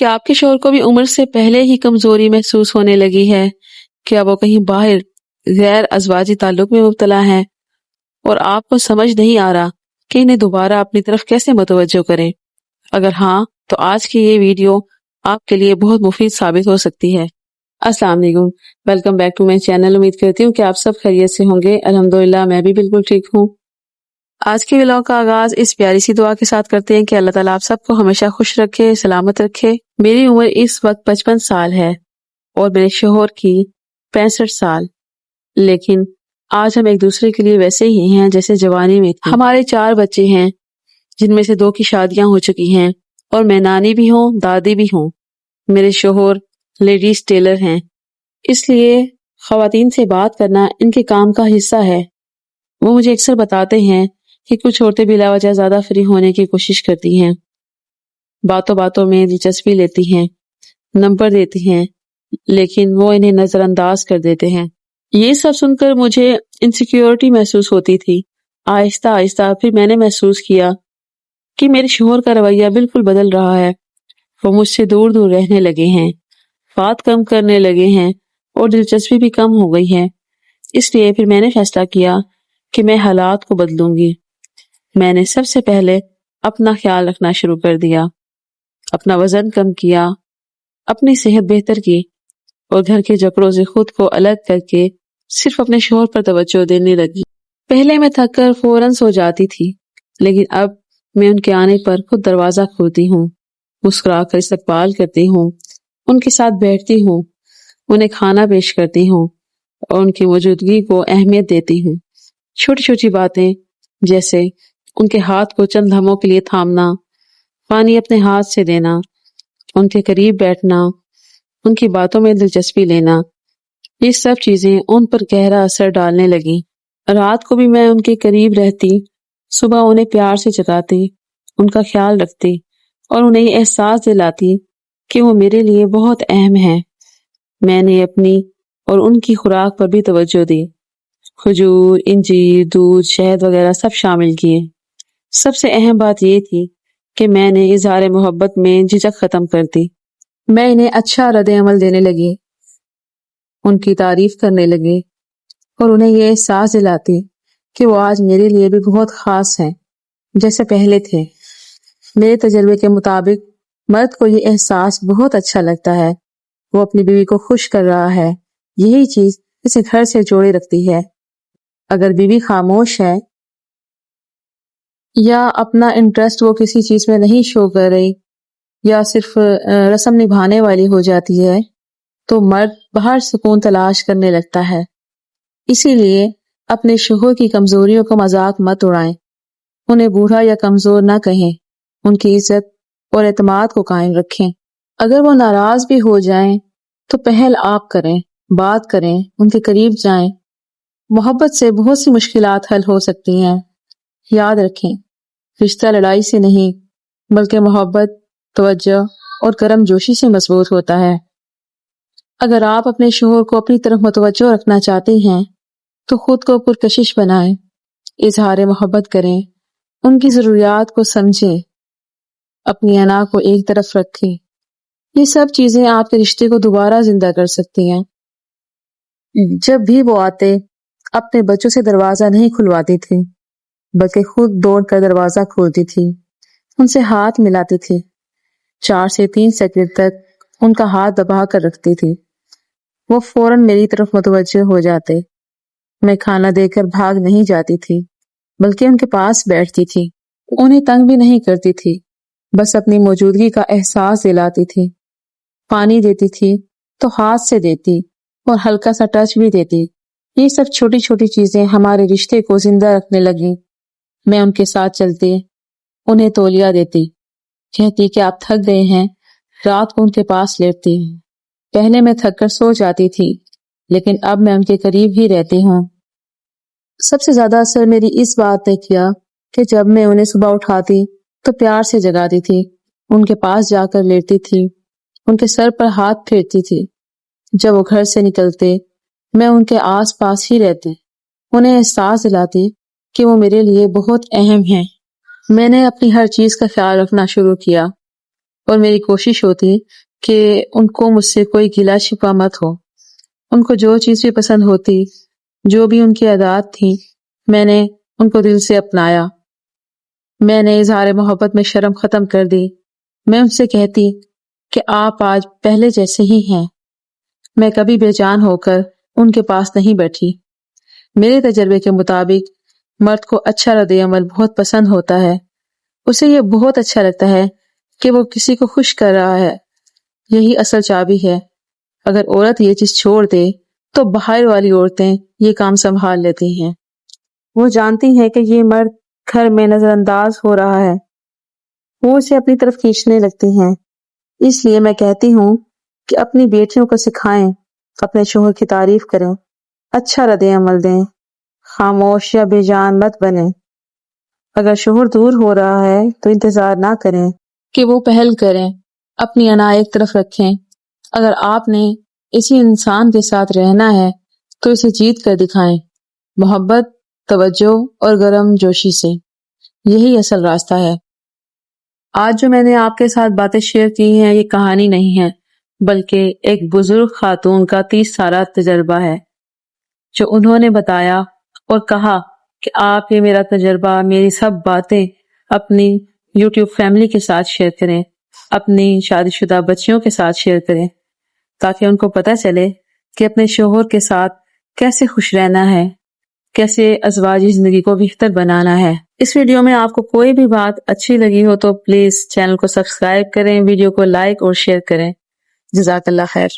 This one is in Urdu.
کہ آپ کے شوہر کو بھی عمر سے پہلے ہی کمزوری محسوس ہونے لگی ہے؟ کیا وہ کہیں باہر غیر ازواجی تعلق میں مبتلا ہیں اور آپ کو سمجھ نہیں آ رہا کہ انہیں دوبارہ اپنی طرف کیسے متوجہ کریں؟ اگر ہاں تو آج کی یہ ویڈیو آپ کے لیے بہت مفید ثابت ہو سکتی ہے۔ السلام علیکم، welcome back to my channel. امید کرتی ہوں کہ آپ سب خیریت سے ہوں گے۔ الحمدللہ میں بھی بالکل ٹھیک ہوں۔ آج کے ولاگ کا آغاز اس پیاری سی دعا کے ساتھ کرتے ہیں کہ اللہ تعالیٰ آپ سب کو ہمیشہ خوش رکھے، سلامت رکھے۔ میری عمر اس وقت 55 سال ہے اور میرے شوہر کی 65 سال، لیکن آج ہم ایک دوسرے کے لیے ویسے ہی ہیں جیسے جوانی میں تھے۔ ہمارے 4 بچے ہیں جن میں سے 2 کی شادیاں ہو چکی ہیں اور میں نانی بھی ہوں، دادی بھی ہوں۔ میرے شوہر لیڈیز ٹیلر ہیں، اس لیے خواتین سے بات کرنا ان کے کام کا حصہ ہے۔ وہ مجھے اکثر بتاتے ہیں کہ کچھ عورتیں بلا وجہ زیادہ فری ہونے کی کوشش کرتی ہیں، باتوں باتوں میں دلچسپی لیتی ہیں، نمبر دیتی ہیں، لیکن وہ انہیں نظر انداز کر دیتے ہیں۔ یہ سب سن کر مجھے انسیکیورٹی محسوس ہوتی تھی۔ آہستہ آہستہ پھر میں نے محسوس کیا کہ میرے شوہر کا رویہ بالکل بدل رہا ہے۔ وہ مجھ سے دور دور رہنے لگے ہیں، بات کم کرنے لگے ہیں اور دلچسپی بھی کم ہو گئی ہے۔ اس لیے پھر میں نے فیصلہ کیا کہ میں حالات کو بدلوں گی۔ میں نے سب سے پہلے اپنا خیال رکھنا شروع کر دیا، اپنا وزن کم کیا، اپنی صحت بہتر کی اور گھر کے جکڑوں سے خود کو الگ کر کے صرف اپنے شوہر پر توجہ دینے لگی۔ پہلے میں تھک کر فوراً سو جاتی تھی، لیکن اب میں ان کے آنے پر خود دروازہ کھولتی ہوں، مسکرا کر استقبال کرتی ہوں، ان کے ساتھ بیٹھتی ہوں، انہیں کھانا پیش کرتی ہوں اور ان کی موجودگی کو اہمیت دیتی ہوں۔ چھوٹی چھوٹی باتیں جیسے ان کے ہاتھ کو چند لمحوں کے لیے تھامنا، پانی اپنے ہاتھ سے دینا، ان کے قریب بیٹھنا، ان کی باتوں میں دلچسپی لینا، یہ سب چیزیں ان پر گہرا اثر ڈالنے لگیں۔ رات کو بھی میں ان کے قریب رہتی، صبح انہیں پیار سے جگاتی، ان کا خیال رکھتی اور انہیں یہ احساس دلاتی کہ وہ میرے لیے بہت اہم ہیں۔ میں نے اپنی اور ان کی خوراک پر بھی توجہ دی، کھجور، انجیر، دودھ، شہد وغیرہ سب شامل کیے۔ سب سے اہم بات یہ تھی کہ میں نے اظہار محبت میں جھجک ختم کر دی۔ میں انہیں اچھا رد عمل دینے لگی، ان کی تعریف کرنے لگی اور انہیں یہ احساس دلاتی کہ وہ آج میرے لیے بھی بہت خاص ہیں، جیسے پہلے تھے۔ میرے تجربے کے مطابق مرد کو یہ احساس بہت اچھا لگتا ہے، وہ اپنی بیوی کو خوش کر رہا ہے۔ یہی چیز اسے گھر سے جوڑے رکھتی ہے۔ اگر بیوی خاموش ہے یا اپنا انٹرسٹ وہ کسی چیز میں نہیں شو کر رہی یا صرف رسم نبھانے والی ہو جاتی ہے تو مرد باہر سکون تلاش کرنے لگتا ہے۔ اسی لیے اپنے شوہر کی کمزوریوں کو مذاق مت اڑائیں، انہیں بوڑھا یا کمزور نہ کہیں، ان کی عزت اور اعتماد کو قائم رکھیں۔ اگر وہ ناراض بھی ہو جائیں تو پہل آپ کریں، بات کریں، ان کے قریب جائیں۔ محبت سے بہت سی مشکلات حل ہو سکتی ہیں۔ یاد رکھیں، رشتہ لڑائی سے نہیں بلکہ محبت، توجہ اور کرم جوشی سے مضبوط ہوتا ہے۔ اگر آپ اپنے شوہر کو اپنی طرف متوجہ رکھنا چاہتے ہیں تو خود کو پرکشش بنائیں، اظہار محبت کریں، ان کی ضروریات کو سمجھیں، اپنی انا کو ایک طرف رکھیں۔ یہ سب چیزیں آپ کے رشتے کو دوبارہ زندہ کر سکتی ہیں۔ جب بھی وہ آتے اپنے بچوں سے دروازہ نہیں کھلواتی تھی بلکہ خود دوڑ کر دروازہ کھولتی تھی، ان سے ہاتھ ملاتی تھی، 4 سے 3 سیکنڈ تک ان کا ہاتھ دبا کر رکھتی تھی۔ وہ فوراً میری طرف متوجہ ہو جاتے۔ میں کھانا دے کر بھاگ نہیں جاتی تھی بلکہ ان کے پاس بیٹھتی تھی، انہیں تنگ بھی نہیں کرتی تھی، بس اپنی موجودگی کا احساس دلاتی تھی۔ پانی دیتی تھی تو ہاتھ سے دیتی اور ہلکا سا ٹچ بھی دیتی۔ یہ سب چھوٹی چھوٹی چیزیں ہمارے رشتے کو زندہ رکھنے لگیں۔ میں ان کے ساتھ چلتی، انہیں تولیہ دیتی، کہتی کہ آپ تھک گئے ہیں، رات کو ان کے پاس لیٹتی۔ پہلے میں تھک کر سو جاتی تھی لیکن اب میں ان کے قریب ہی رہتی ہوں۔ سب سے زیادہ اثر میری اس بات نے کیا کہ جب میں انہیں صبح اٹھاتی تو پیار سے جگاتی تھی، ان کے پاس جا کر لیٹتی تھی، ان کے سر پر ہاتھ پھیرتی تھی۔ جب وہ گھر سے نکلتے میں ان کے آس پاس ہی رہتی، انہیں احساس دلاتی کہ وہ میرے لیے بہت اہم ہیں۔ میں نے اپنی ہر چیز کا خیال رکھنا شروع کیا، اور میری کوشش ہوتی کہ ان کو مجھ سے کوئی گلا شکوہ مت ہو۔ ان کو جو چیز بھی پسند ہوتی، جو بھی ان کی عادات تھی، میں نے ان کو دل سے اپنایا۔ میں نے اظہار محبت میں شرم ختم کر دی۔ میں ان سے کہتی کہ آپ آج پہلے جیسے ہی ہیں۔ میں کبھی بے جان ہو کر ان کے پاس نہیں بیٹھی۔ میرے تجربے کے مطابق مرد کو اچھا رد عمل بہت پسند ہوتا ہے۔ اسے یہ بہت اچھا لگتا ہے کہ وہ کسی کو خوش کر رہا ہے۔ یہی اصل چابی ہے۔ اگر عورت یہ چیز چھوڑ دے تو باہر والی عورتیں یہ کام سنبھال لیتی ہیں۔ وہ جانتی ہیں کہ یہ مرد گھر میں نظر انداز ہو رہا ہے، وہ اسے اپنی طرف کھینچنے لگتی ہیں۔ اس لیے میں کہتی ہوں کہ اپنی بیٹیوں کو سکھائیں، اپنے شوہر کی تعریف کریں، اچھا رد عمل دیں، خاموش یا بے جان مت بنیں۔ اگر شوہر دور ہو رہا ہے تو انتظار نہ کریں کہ وہ پہل کریں، اپنی انا ایک طرف رکھیں۔ اگر آپ نے اسی انسان کے ساتھ رہنا ہے تو اسے جیت کر دکھائیں، محبت، توجہ اور گرم جوشی سے۔ یہی اصل راستہ ہے۔ آج جو میں نے آپ کے ساتھ باتیں شیئر کی ہیں، یہ کہانی نہیں ہے، بلکہ ایک بزرگ خاتون کا 30 سالہ تجربہ ہے، جو انہوں نے بتایا اور کہا کہ آپ یہ میرا تجربہ، میری سب باتیں اپنی YouTube فیملی کے ساتھ شیئر کریں، اپنی شادی شدہ بچیوں کے ساتھ شیئر کریں، تاکہ ان کو پتہ چلے کہ اپنے شوہر کے ساتھ کیسے خوش رہنا ہے، کیسے ازواجی زندگی کو بہتر بنانا ہے۔ اس ویڈیو میں آپ کو کوئی بھی بات اچھی لگی ہو تو پلیز چینل کو سبسکرائب کریں، ویڈیو کو لائک اور شیئر کریں۔ جزاک اللہ خیر۔